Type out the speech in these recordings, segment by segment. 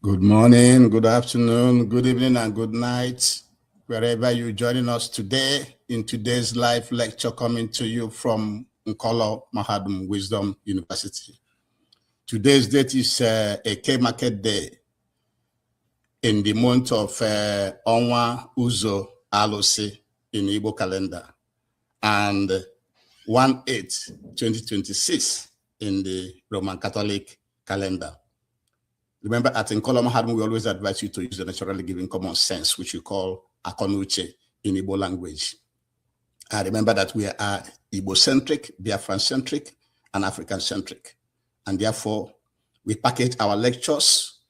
Good morning, good afternoon, good evening, and good night, wherever you're joining us today in today's live lecture coming to you from Nkolo Mahadum Wisdom University. Today's date is a K Market Day in the month of Onwa Uzo Alosi in Igbo calendar, and 1/8/2026 in the Roman Catholic calendar. Remember, at Nkolo Mahadum, we always advise you to use the naturally given common sense, which we call akonuche in Igbo language. And remember that we are Igbo-centric, Biafran-centric, and African-centric. And therefore, we package our lectures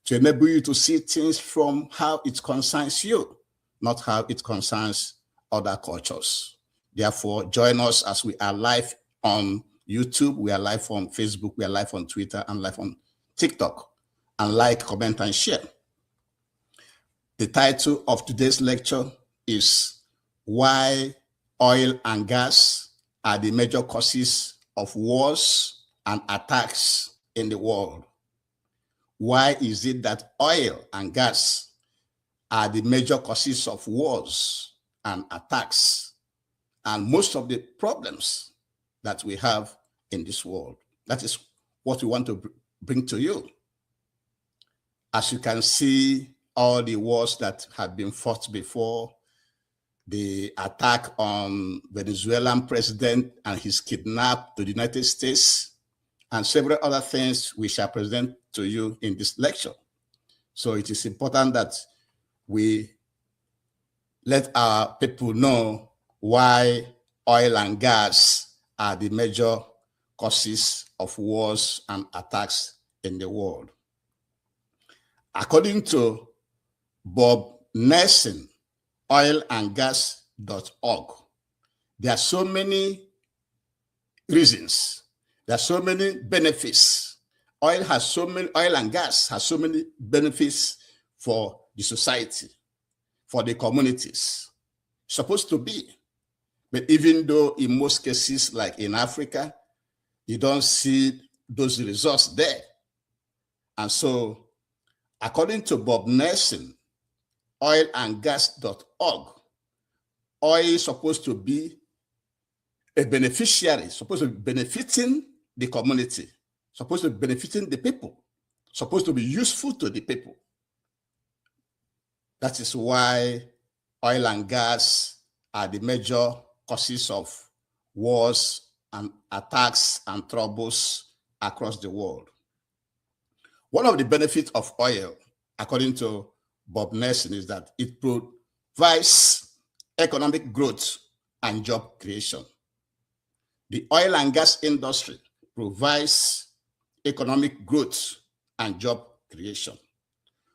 to enable you to see things from how it concerns you, not how it concerns other cultures. Therefore, join us as we are live on YouTube, we are live on Facebook, we are live on Twitter, and live on TikTok. And like, comment, and share. The title of today's lecture is Why Oil and Gas Are the Major Causes of Wars and Attacks in the World. Why is it that oil and gas are the major causes of wars and attacks and most of the problems that we have in this world? That is what we want to bring to you. As you can see, all the wars that have been fought before, the attack on Venezuelan president and his kidnap to the United States, and several other things we shall present to you in this lecture. So it is important that we let our people know why oil and gas are the major causes of wars and attacks in the world. According to Bob Nelson, oilandgas.org, there are so many reasons, there are so many benefits. Oil and gas has so many benefits for the society, for the communities. Supposed to be. But even though in most cases, like in Africa, you don't see those results there. And so, according to Bob Nelson, oilandgas.org, oil is supposed to be a beneficiary, supposed to be benefiting the community, supposed to be benefiting the people, supposed to be useful to the people. That is why oil and gas are the major causes of wars and attacks and troubles across the world. One of the benefits of oil, according to Bob Nelson, is that it provides economic growth and job creation. The oil and gas industry provides economic growth and job creation.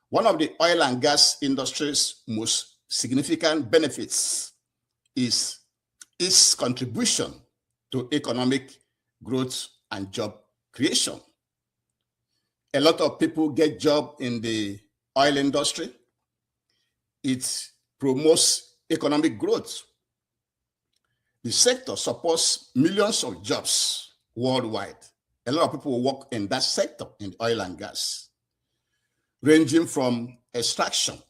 One of the oil and gas industry's most significant benefits is its contribution to economic growth and job creation. A lot of people get jobs in the oil industry. It promotes economic growth. The sector supports millions of jobs worldwide. A lot of people work in that sector, in oil and gas, ranging from extraction,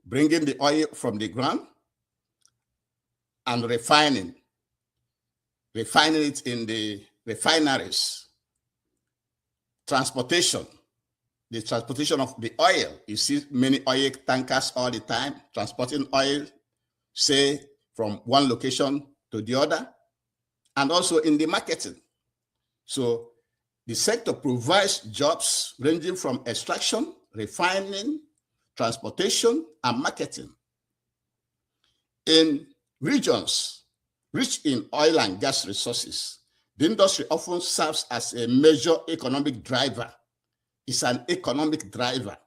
bringing the oil from the ground, and refining it in the refineries, transportation, the transportation of the oil. You see many oil tankers all the time transporting oil, say, from one location to the other, and also in the marketing. So the sector provides jobs ranging from extraction, refining, transportation, and marketing. In regions rich in oil and gas resources, the industry often serves as a major economic driver. It's an economic driver,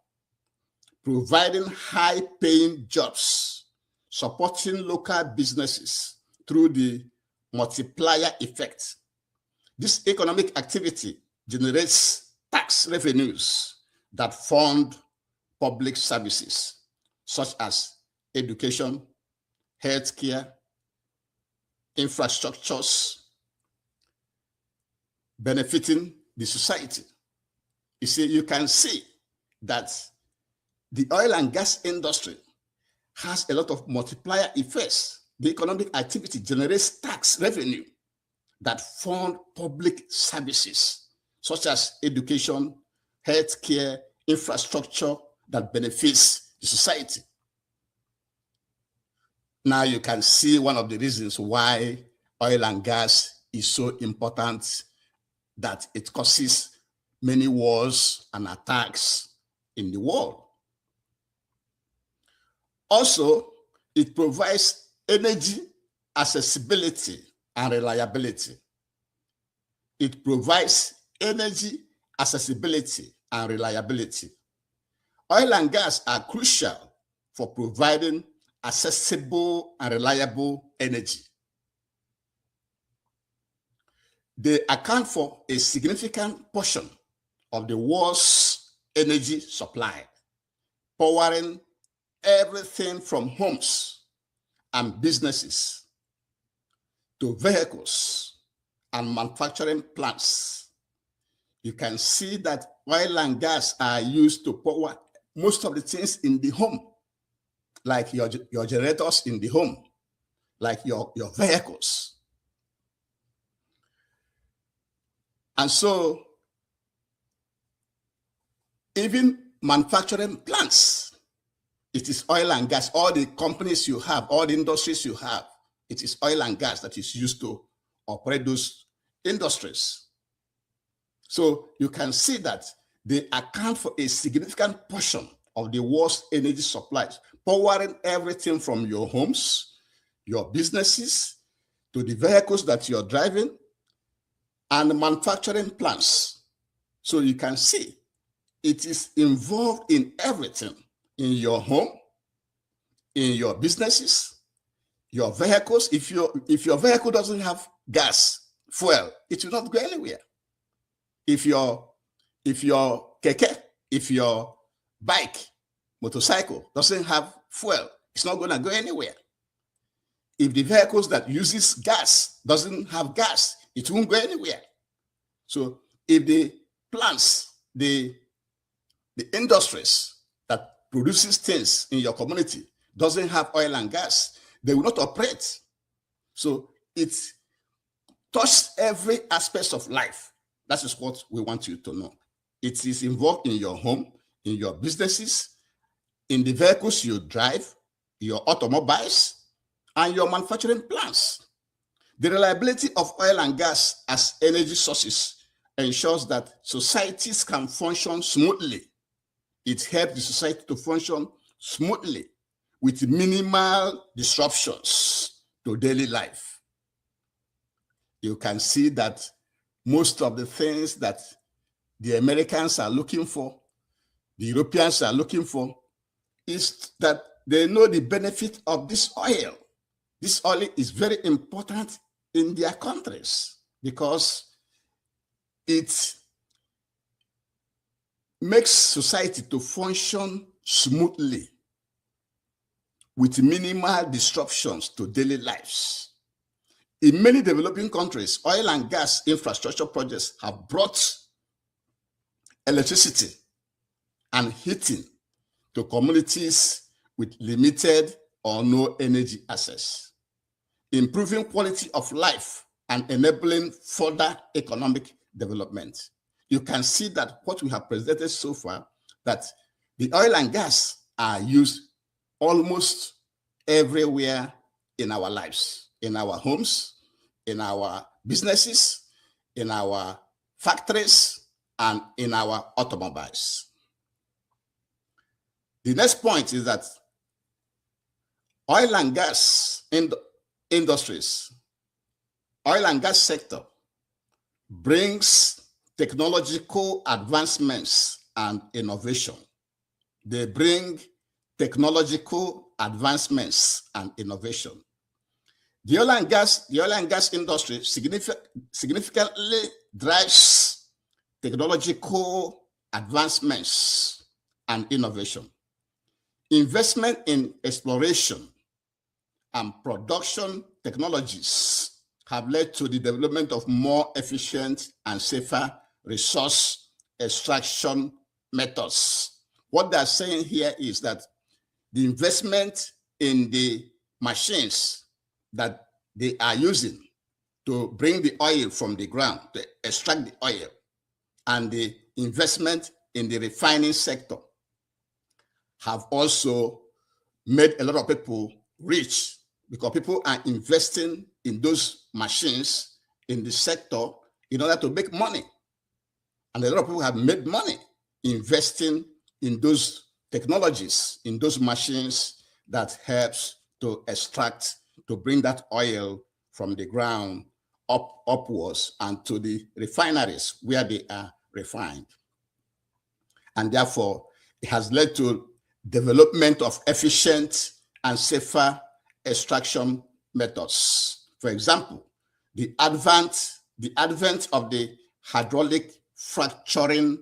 providing high-paying jobs, supporting local businesses through the multiplier effect. This economic activity generates tax revenues that fund public services, such as education, healthcare, infrastructures, benefiting the society. You see, you can see that the oil and gas industry has a lot of multiplier effects. The economic activity generates tax revenue that fund public services such as education, healthcare, infrastructure that benefits the society. Now you can see one of the reasons why oil and gas is so important, that it causes many wars and attacks in the world. Also, it provides energy accessibility and reliability. It provides energy accessibility and reliability. Oil and gas are crucial for providing accessible and reliable energy. They account for a significant portion of the world's energy supply, powering everything from homes and businesses to vehicles and manufacturing plants. You can see that oil and gas are used to power most of the things in the home, like your generators in the home, like your vehicles. And so even manufacturing plants, it is oil and gas. All the companies you have, all the industries you have, it is oil and gas that is used to operate those industries. So you can see that they account for a significant portion of the world's energy supplies, powering everything from your homes, your businesses, to the vehicles that you're driving, and the manufacturing plants. So you can see it is involved in everything, in your home, in your businesses, your vehicles. If your vehicle doesn't have gas, fuel, it will not go anywhere. If your keke, if your bike, motorcycle doesn't have fuel, it's not going to go anywhere. If the vehicles that uses gas doesn't have gas, it won't go anywhere. So if the plants, the industries that produces things in your community doesn't have oil and gas, they will not operate. So it touches every aspect of life. That is what we want you to know. It is involved in your home, in your businesses, in the vehicles you drive, your automobiles, and your manufacturing plants. The reliability of oil and gas as energy sources ensures that societies can function smoothly. It helps the society to function smoothly with minimal disruptions to daily life. You can see that most of the things that the Americans are looking for, the Europeans are looking for, is that they know the benefit of this oil. This oil is very important in their countries because it makes society to function smoothly with minimal disruptions to daily lives. In many developing countries, oil and gas infrastructure projects have brought electricity and heating to communities with limited or no energy access, improving quality of life and enabling further economic development. You can see that what we have presented so far, that the oil and gas are used almost everywhere in our lives, in our homes, in our businesses, in our factories, and in our automobiles. The next point is that oil and gas industries, oil and gas sector brings technological advancements and innovation. They bring technological advancements and innovation. The oil and gas industry significantly drives technological advancements and innovation. Investment in exploration and production technologies have led to the development of more efficient and safer resource extraction methods what they're saying here is that the investment in the machines that they are using to bring the oil from the ground, to extract the oil, and the investment in the refining sector have also made a lot of people rich, because people are investing in those machines in the sector in order to make money. And a lot of people have made money investing in those technologies, in those machines that helps to extract, to bring that oil from the ground upwards and to the refineries where they are refined. And therefore, it has led to development of efficient and safer extraction methods. For example, the advent of the hydraulic fracturing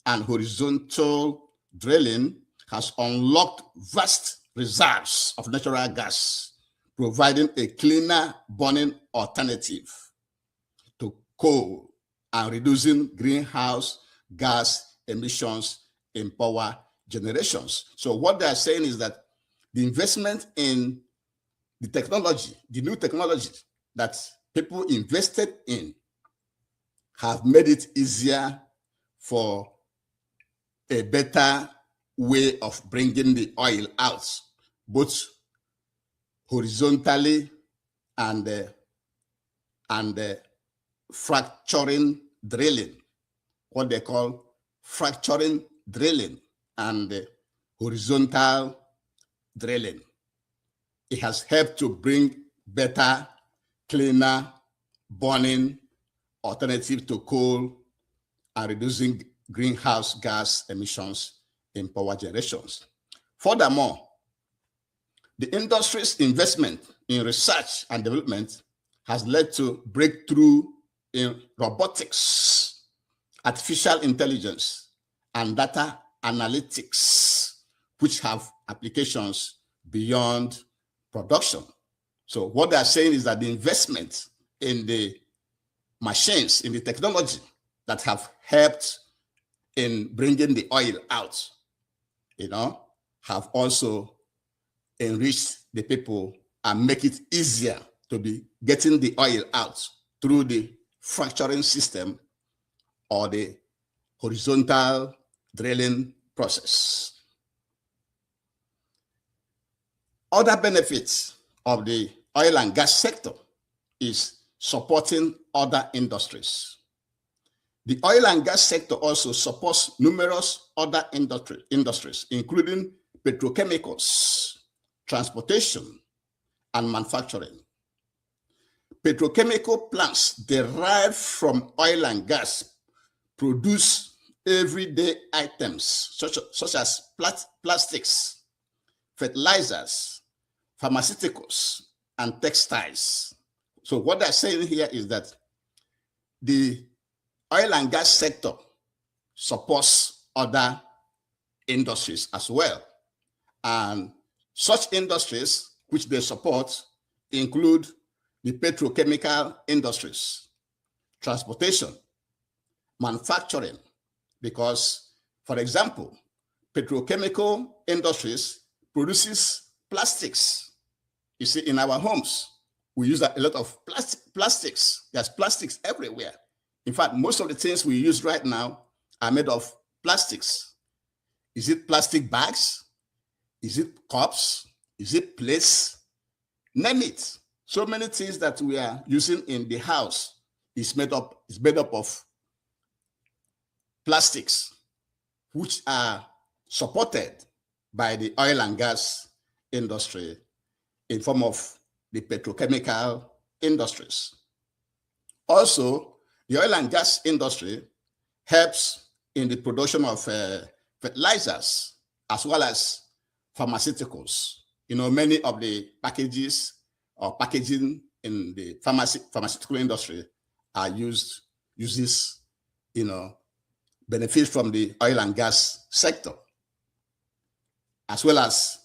and horizontal drilling has unlocked vast reserves of natural gas, providing a cleaner burning alternative to coal and reducing greenhouse gas emissions in power generations. So what they are saying is that the investment in the technology, the new technology that people invested in, have made it easier for a better way of bringing the oil out, both horizontally and fracturing drilling, what they call fracturing drilling and horizontal drilling. It has helped to bring better, cleaner burning alternative to coal and reducing greenhouse gas emissions in power generations. Furthermore, the industry's investment in research and development has led to breakthrough in robotics, artificial intelligence, and data analytics, which have applications beyond production. So what they are saying is that the investment in the machines, in the technology that have helped in bringing the oil out, have also enriched the people and make it easier to be getting the oil out through the fracturing system or the horizontal drilling process. Other benefits of the oil and gas sector is supporting other industries. The oil and gas sector also supports numerous other industries, including petrochemicals, transportation, and manufacturing. Petrochemical plants derived from oil and gas produce everyday items such as plastics, fertilizers, pharmaceuticals, and textiles. So what they're saying here is that the oil and gas sector supports other industries as well. And such industries which they support include the petrochemical industries, transportation, manufacturing, because, for example, petrochemical industries produces plastics. You see, in our homes, we use a lot of plastics. There's plastics everywhere. In fact, most of the things we use right now are made of plastics. Is it plastic bags? Is it cups? Is it plates? Name it. So many things that we are using in the house is made up of plastics, which are supported by the oil and gas industry in form of the petrochemical industries. Also, the oil and gas industry helps in the production of fertilizers as well as pharmaceuticals. Many of the packages or packaging in the pharmaceutical industry are uses benefits from the oil and gas sector, as well as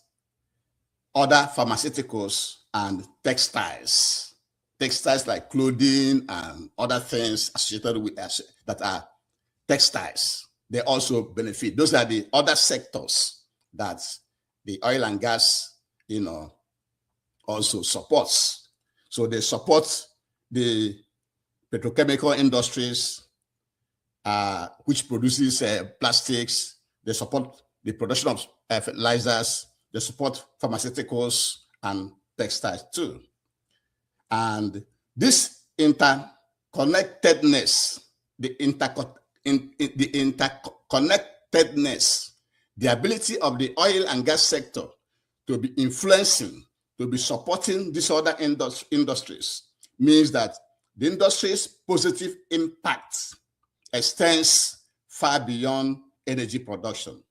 other pharmaceuticals and textiles. Textiles like clothing and other things associated with that are textiles. they also benefit. Those are the other sectors that the oil and gas, also supports. So they support the petrochemical industries, which produces plastics. They support the production of fertilizers. They support pharmaceuticals and textiles too. And this interconnectedness, the interconnectedness, the ability of the oil and gas sector to be influencing, to be supporting these other industries, means that the industry's positive impact extends far beyond energy production,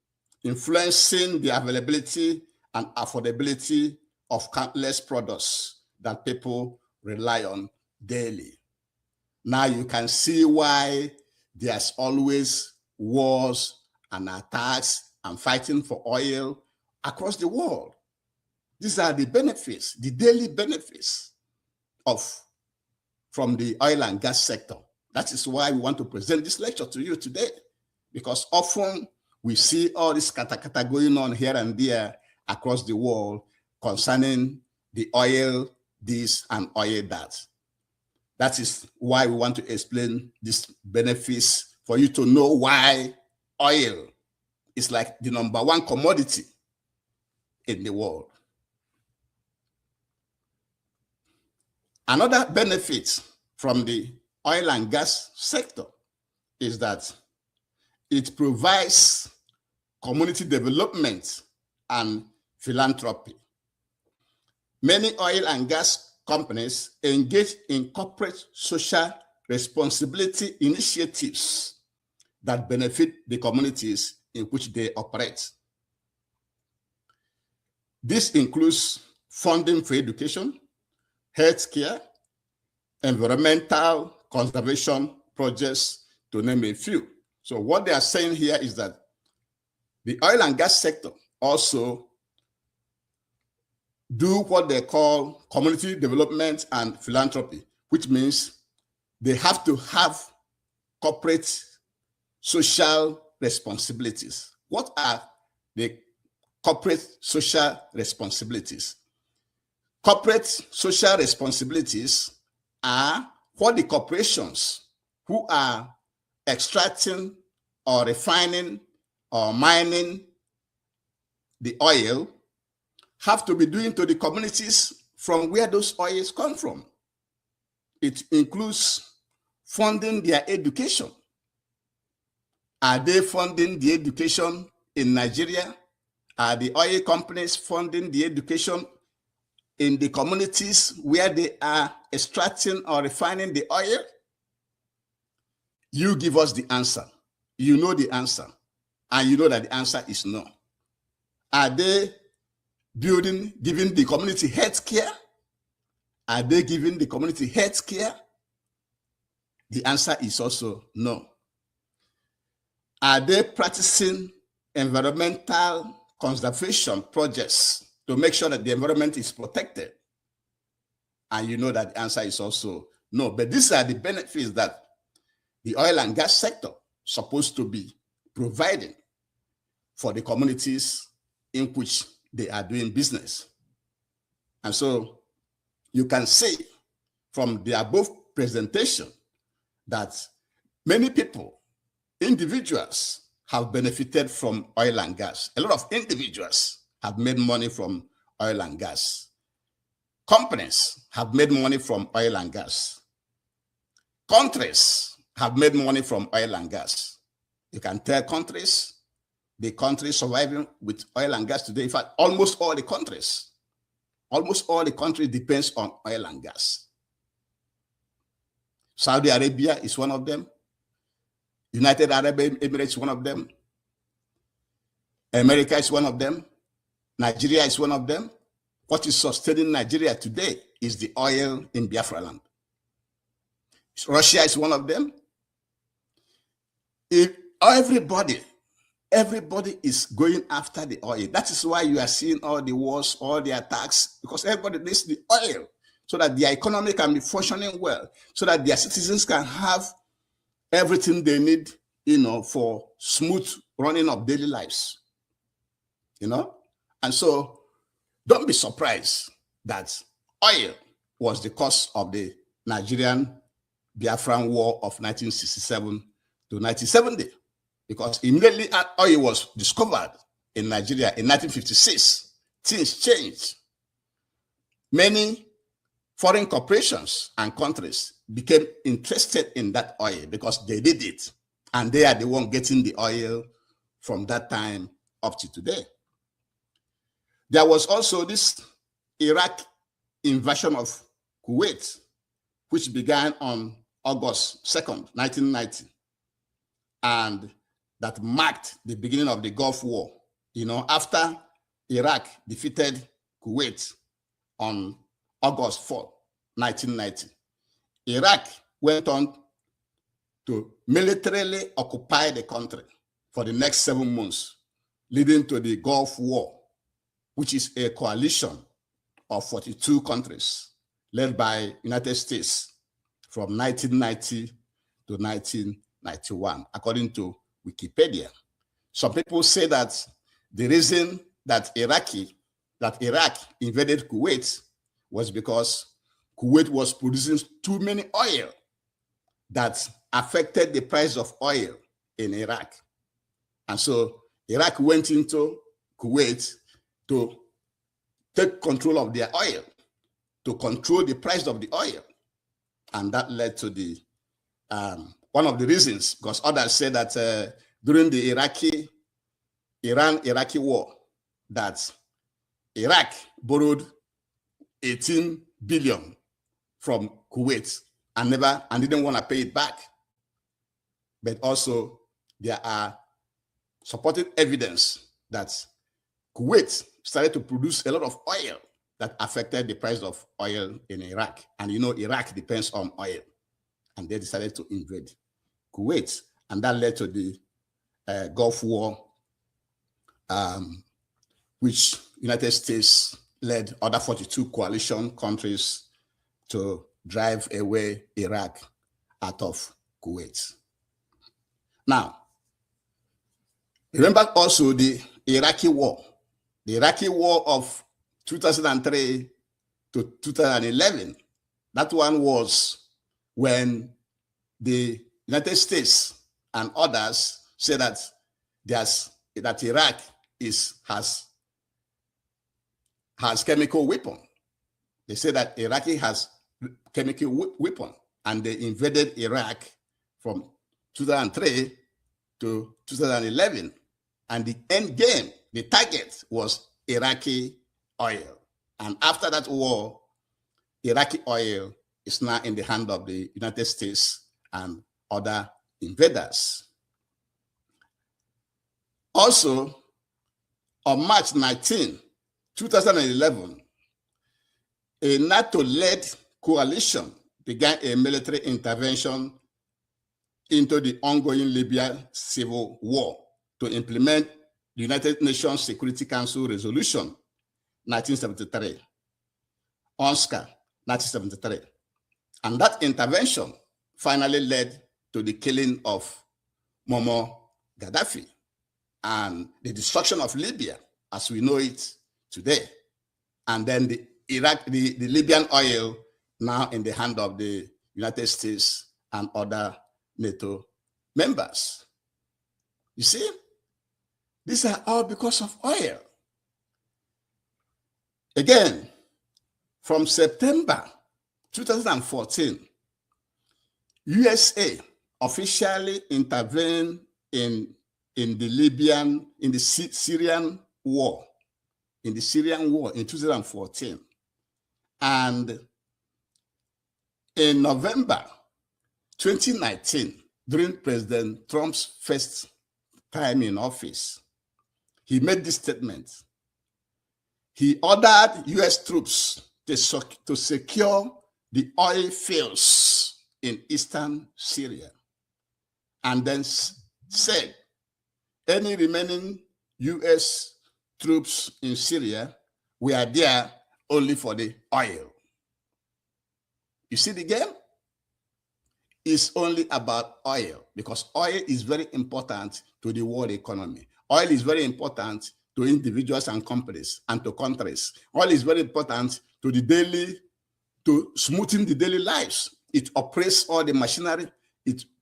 influencing the availability and affordability of countless products that people rely on daily. Now you can see why there's always wars and attacks and fighting for oil across the world. These are the benefits, the daily benefits from the oil and gas sector. That is why we want to present this lecture to you today, because often we see all this kata going on here and there across the world concerning the oil this and oil that. That is why we want to explain these benefits for you to know why oil is like the #1 commodity in the world. Another benefit from the oil and gas sector is that it provides community development and philanthropy. Many oil and gas companies engage in corporate social responsibility initiatives that benefit the communities in which they operate. This includes funding for education, healthcare, environmental conservation projects, to name a few. So what they are saying here is that the oil and gas sector also do what they call community development and philanthropy, which means they have to have corporate social responsibilities. What are the corporate social responsibilities? Corporate social responsibilities are what the corporations who are extracting or refining or mining the oil have to be doing to the communities from where those oils come from. It includes funding their education. Are they funding the education in Nigeria? Are the oil companies funding the education in the communities where they are extracting or refining the oil? You give us the answer. You know the answer. And you know that the answer is no. Are they giving the community health care? Are they giving the community health care? The answer is also no. Are they practicing environmental conservation projects to make sure that the environment is protected? And you know that the answer is also no. But these are the benefits that the oil and gas sector is supposed to be providing for the communities in which they are doing business. And so you can see from the above presentation that many people, individuals, have benefited from oil and gas. A lot of individuals have made money from oil and gas. Companies have made money from oil and gas. Countries have made money from oil and gas. You can tell countries, the countries surviving with oil and gas today, in fact, almost all the countries depends on oil and gas. Saudi Arabia is one of them. United Arab Emirates is one of them. America is one of them. Nigeria is one of them. What is sustaining Nigeria today is the oil in Biafra land. Russia is one of them. If everybody is going after the oil. That is why you are seeing all the wars, all the attacks, because everybody needs the oil so that their economy can be functioning well, so that their citizens can have everything they need for smooth running of daily lives, And so don't be surprised that oil was the cause of the Nigerian Biafran War of 1967 to 1970, because immediately oil was discovered in Nigeria in 1956, things changed. Many foreign corporations and countries became interested in that oil because they did it, and they are the one getting the oil from that time up to today. There was also this Iraq invasion of Kuwait, which began on August 2nd, 1990, and that marked the beginning of the Gulf War. After Iraq defeated Kuwait on August 4th, 1990, Iraq went on to militarily occupy the country for the next 7 months, leading to the Gulf War, which is a coalition of 42 countries led by United States from 1990 to 1991, according to Wikipedia. Some people say that the reason that Iraq invaded Kuwait was because Kuwait was producing too many oil that affected the price of oil in Iraq. And so Iraq went into Kuwait to take control of their oil, to control the price of the oil. And that led to the one of the reasons, because others say that during the Iran-Iraqi war, that Iraq borrowed 18 billion from Kuwait and didn't want to pay it back. But also there are supporting evidence that Kuwait started to produce a lot of oil that affected the price of oil in Iraq. And Iraq depends on oil. And they decided to invade Kuwait. And that led to the Gulf War, which United States led other 42 coalition countries to drive away Iraq out of Kuwait. Now, remember also the Iraqi War. The Iraqi War of 2003 to 2011, that one was when the United States and others say that Iraq has chemical weapon. They say that Iraqi has chemical weapon, and they invaded Iraq from 2003 to 2011. And the end game, the target was Iraqi oil. And after that war, Iraqi oil is now in the hand of the United States and other invaders. Also, on March 19, 2011, a NATO-led coalition began a military intervention into the ongoing Libyan civil war to implement the United Nations Security Council Resolution 1973, UNSCR 1973. And that intervention finally led to the killing of Muammar Gaddafi and the destruction of Libya as we know it today. And then the Libyan oil now in the hand of the United States and other NATO members. You see, these are all because of oil. Again, from September 2014, USA officially intervened in the Syrian war, in 2014. And in November 2019, during President Trump's first time in office, he made this statement. He ordered US troops to secure the oil fields in eastern Syria, and then said any remaining US troops in Syria were there only for the oil. You see the game? is only about oil, because oil is very important to the world economy. Oil is very important to individuals and companies and to countries. Oil is very important to to smoothing the daily lives. It operates all the machinery,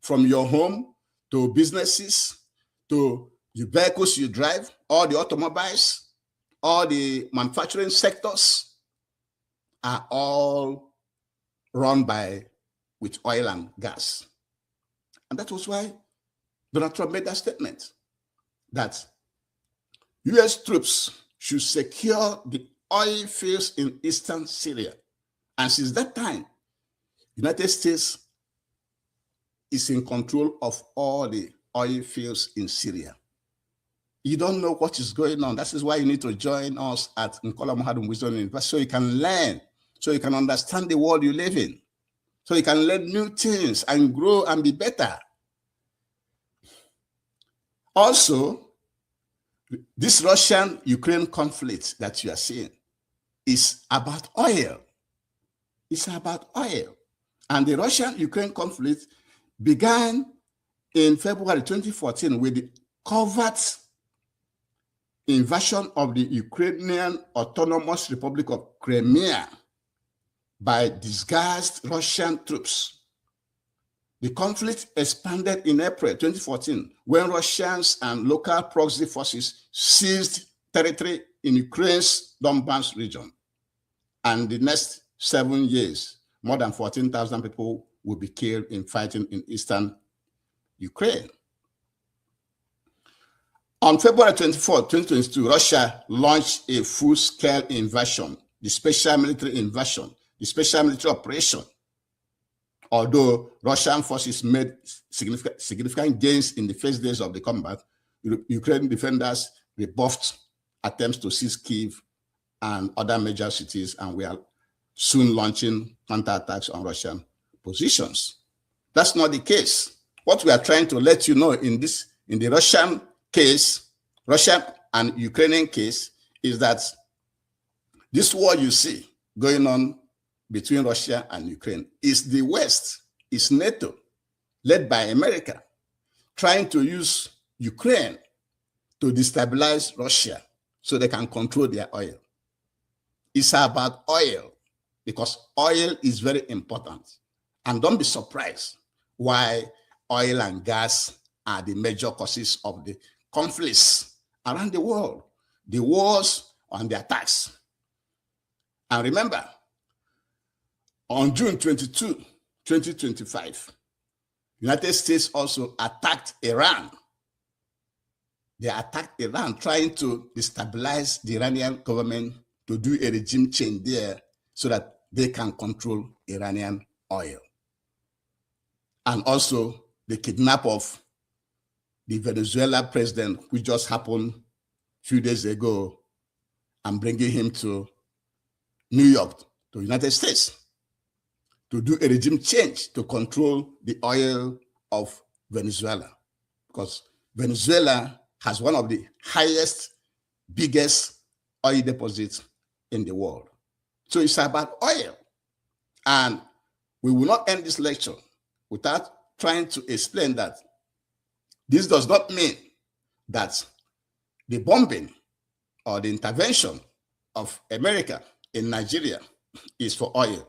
from your home to businesses, to the vehicles you drive, all the automobiles, all the manufacturing sectors are all run with oil and gas. And that was why Donald Trump made that statement that US troops should secure the oil fields in eastern Syria. And since that time, United States is in control of all the oil fields in Syria. You don't know what is going on. That is why you need to join us at Nkola Mahadum Wisdom University, so you can learn, so you can understand the world you live in, so you can learn new things and grow and be better. Also, this Russian-Ukraine conflict that you are seeing is about oil. It's about oil. And the Russian-Ukraine conflict began in February 2014 with the covert invasion of the Ukrainian Autonomous Republic of Crimea by disguised Russian troops. The conflict expanded in April 2014 when Russians and local proxy forces seized territory in Ukraine's Donbas region. And the next 7 years, more than 14,000 people will be killed in fighting in eastern Ukraine. On February 24, 2022, Russia launched a full-scale invasion, the special military invasion, the special military operation. Although Russian forces made significant gains in the first days of the combat, Ukrainian defenders rebuffed attempts to seize Kyiv and other major cities, and we are soon launching counterattacks on Russian positions. That's not the case. What we are trying to let you know in the Russian case, Russian and Ukrainian case, is that this war you see going on between Russia and Ukraine is the West, is NATO, led by America, trying to use Ukraine to destabilize Russia so they can control their oil. It's about oil, because oil is very important. And don't be surprised why oil and gas are the major causes of the conflicts around the world, the wars and the attacks. And remember, on June 22, 2025, United States also attacked Iran. They attacked Iran, trying to destabilize the Iranian government to do a regime change there so that they can control Iranian oil. And also the kidnap of the Venezuela president, which just happened a few days ago, and bringing him to New York, to the United States, to do a regime change to control the oil of Venezuela. Because Venezuela has one of the highest, biggest oil deposits in the world. So it's about oil. And we will not end this lecture without trying to explain that this does not mean that the bombing or the intervention of America in Nigeria is for oil.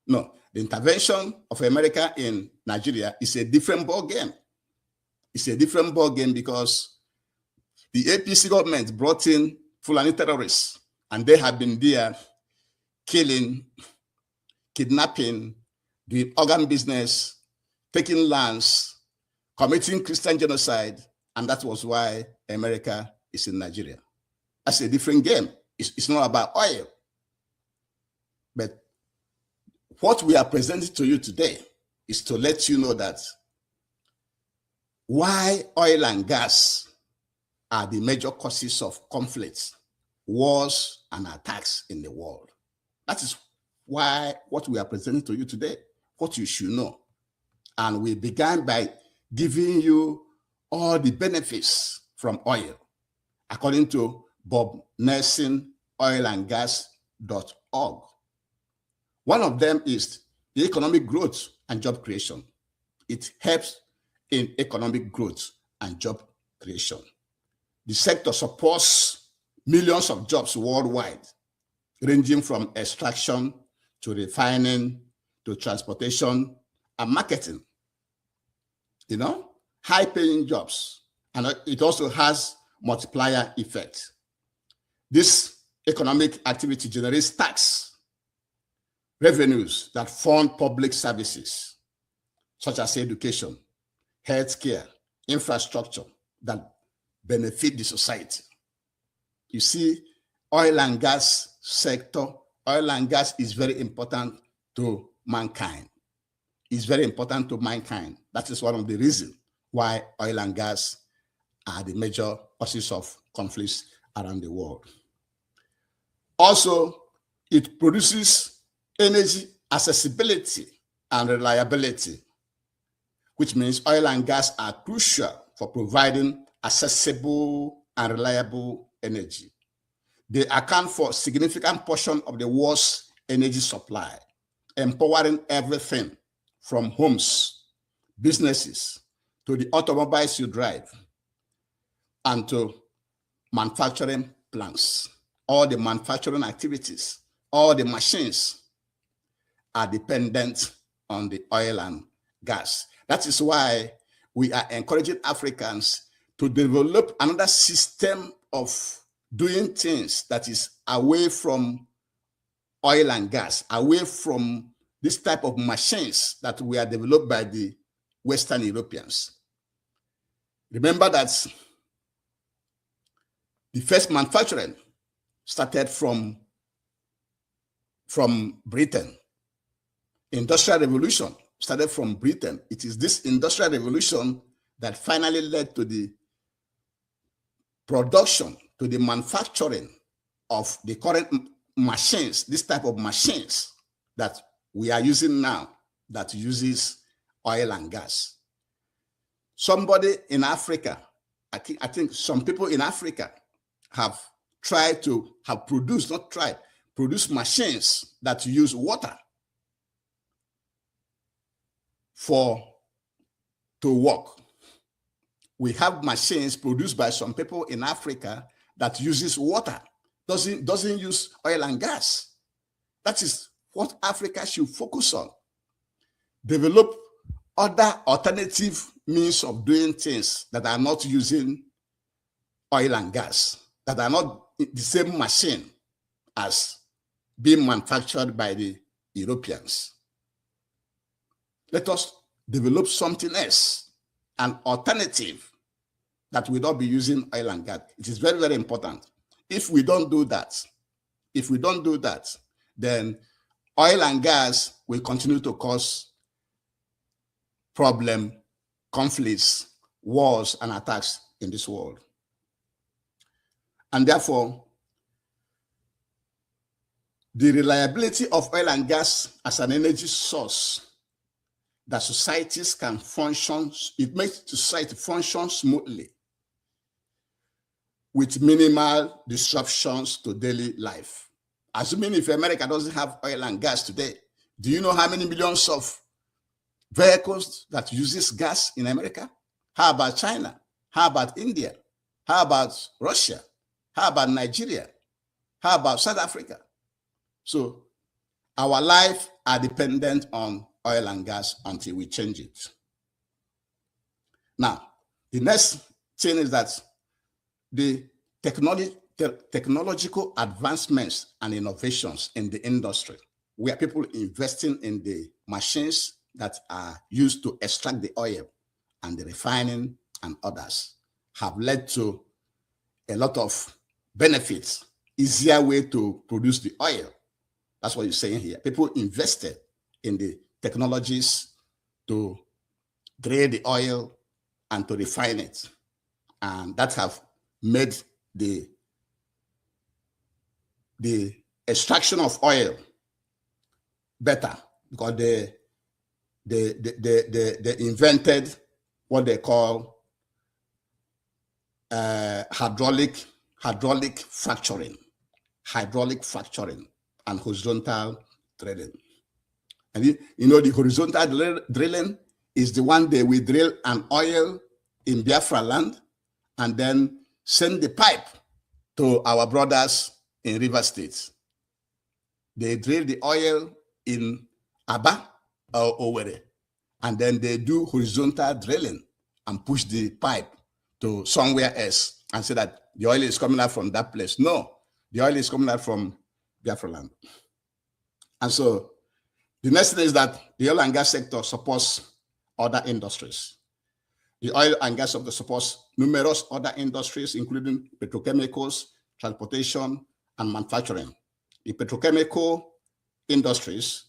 No, the intervention of America in Nigeria is a different ball game. It's a different ball game because the e.t.c government brought in Fulani terrorists, and they have been there killing, kidnapping, doing organ business, taking lands, committing Christian genocide, and that was why America is in Nigeria. That's a different game. It's not about oil. But what we are presenting to you today is to let you know that why oil and gas are the major causes of conflicts, wars, and attacks in the world. That is why what we are presenting to you today, what you should know. And we began by giving you all the benefits from oil, according to Bob Nelson, oilandgas.org. One of them is the economic growth and job creation. it helps in economic growth and job creation. The sector supports millions of jobs worldwide, ranging from extraction to refining to transportation and marketing. You know, high-paying jobs, and it also has multiplier effect. This economic activity generates tax revenues that fund public services, such as education, healthcare, infrastructure that benefit the society. You see, oil and gas sector, oil and gas is very important to mankind. It's very important to mankind. That is one of the reasons why oil and gas are the major causes of conflicts around the world. Also, it produces energy accessibility and reliability, which means oil and gas are crucial for providing accessible and reliable energy. They account for a significant portion of the world's energy supply, empowering everything from homes, businesses, to the automobiles you drive, and to manufacturing plants. All the manufacturing activities, all the machines are dependent on the oil and gas. That is why we are encouraging Africans to develop another system of doing things that is away from oil and gas, away from this type of machines that were developed by the Western Europeans. Remember that the first manufacturing started from Britain. Industrial Revolution started from Britain. It is this Industrial Revolution that finally led to the production, to the manufacturing of the current machines, this type of machines that we are using now, that uses oil and gas. Somebody in Africa, I think some people in Africa have tried to produce machines that use water to work. We have machines produced by some people in Africa that uses water, doesn't use oil and gas. That is what Africa should focus on. Develop other alternative means of doing things that are not using oil and gas, that are not the same machine as being manufactured by the Europeans. Let us develop something else, an alternative that will not be using oil and gas. It is very, very important. If we don't do that, then oil and gas will continue to cause problems, conflicts, wars, and attacks in this world. And therefore, the reliability of oil and gas as an energy source that societies can function, it makes society function smoothly with minimal disruptions to daily life. Assuming if America doesn't have oil and gas today, do you know how many millions of vehicles that uses gas in America? How about China? How about India? How about Russia? How about Nigeria? How about South Africa? So our lives are dependent on oil and gas until we change it. Now, the next thing is that the technological advancements and innovations in the industry, where people investing in the machines that are used to extract the oil and the refining and others, have led to a lot of benefits, easier way to produce the oil. That's what you're saying here. People invested in the technologies to grade the oil and to refine it. And that have made the extraction of oil better, because they invented what they call hydraulic fracturing and horizontal drilling. And you know, the horizontal drilling is the one day we drill an oil in Biafra land and then send the pipe to our brothers in River State. They drill the oil in Aba or Owerri, and then they do horizontal drilling and push the pipe to somewhere else and say that the oil is coming out from that place. No, the oil is coming out from Biafra land. And so the next thing is that the oil and gas sector supports other industries. The oil and gas sector supports numerous other industries, including petrochemicals, transportation, and manufacturing. The petrochemical industries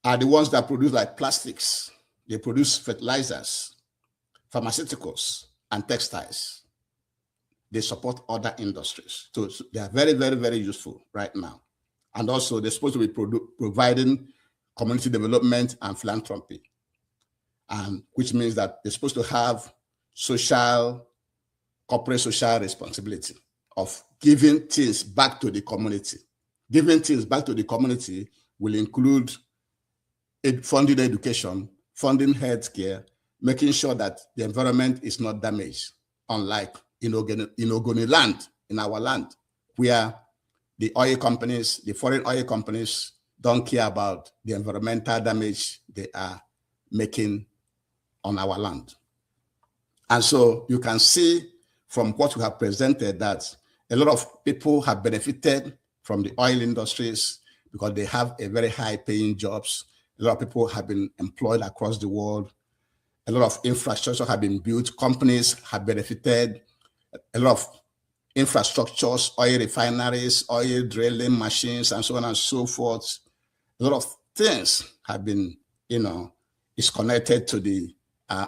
are the ones that produce like plastics. They produce fertilizers, pharmaceuticals, and textiles. They support other industries. So they are very, very, very useful right now. And also they're supposed to be providing community development and philanthropy, and which means that they're supposed to have corporate social responsibility of giving things back to the community. Giving things back to the community will include funding education, funding healthcare, making sure that the environment is not damaged, unlike in Ogoni land, in our land, where the oil companies, the foreign oil companies, don't care about the environmental damage they are making on our land. And so you can see from what we have presented that a lot of people have benefited from the oil industries because they have a very high paying jobs. A lot of people have been employed across the world. A lot of infrastructure have been built. Companies have benefited. A lot of infrastructures, oil refineries, oil drilling machines, and so on and so forth. A lot of things have been, is connected to the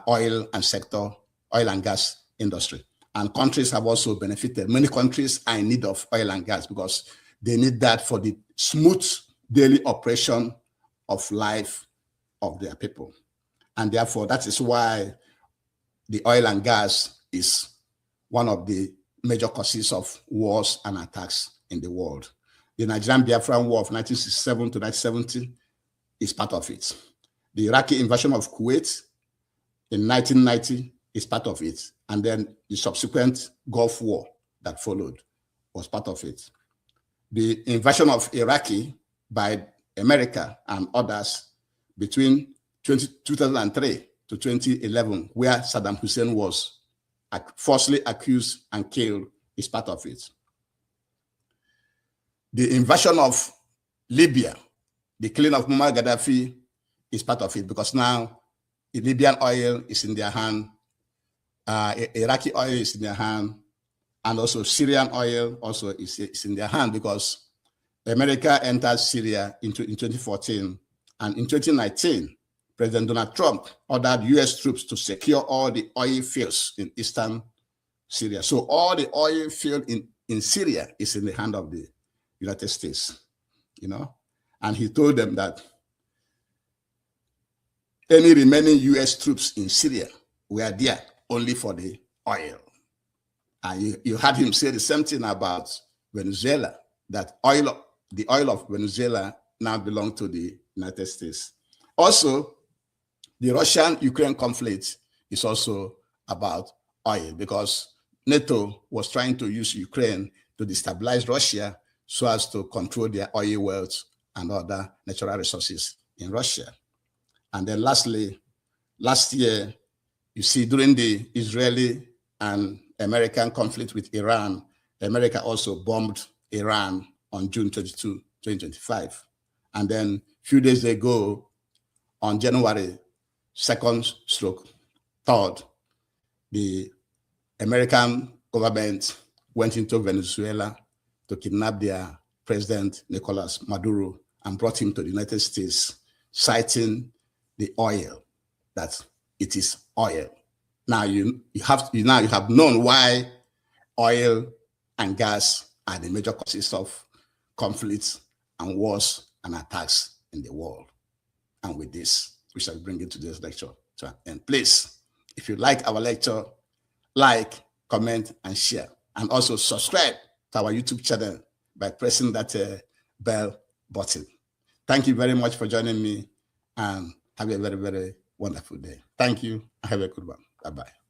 oil and gas industry. And countries have also benefited. Many countries are in need of oil and gas because they need that for the smooth daily operation of life of their people. And therefore, that is why the oil and gas is one of the major causes of wars and attacks in the world. The Nigerian-Biafran War of 1967 to 1970 is part of it. The Iraqi invasion of Kuwait in 1990 is part of it. And then the subsequent Gulf War that followed was part of it. The invasion of Iraqi by America and others between 2003 to 2011, where Saddam Hussein was falsely accused and killed, is part of it. The invasion of Libya, the killing of Muammar Gaddafi, is part of it because now the Libyan oil is in their hand, Iraqi oil is in their hand, and also Syrian oil also is in their hand because America entered Syria in 2014, and in 2019, President Donald Trump ordered US troops to secure all the oil fields in eastern Syria. So all the oil field in Syria is in the hand of the United States, and he told them that any remaining US troops in Syria were there only for the oil. And you heard him say the same thing about Venezuela, that the oil of Venezuela now belongs to the United States. Also, the Russian-Ukraine conflict is also about oil because NATO was trying to use Ukraine to destabilize Russia so as to control their oil wealth and other natural resources in Russia. And then lastly, last year, you see, during the Israeli and American conflict with Iran, America also bombed Iran on June 22, 2025. And then a few days ago, on January 2nd, 3rd, the American government went into Venezuela to kidnap their president, Nicholas Maduro, and brought him to the United States, citing the oil, that it is oil. Now you have known why oil and gas are the major causes of conflicts and wars and attacks in the world. And with this, we shall bring it to this lecture to an end. Please, if you like our lecture, like, comment, and share. And also subscribe to our YouTube channel by pressing that bell button. Thank you very much for joining me, and Have a very, very wonderful day. Thank you. Have a good one. Bye-bye.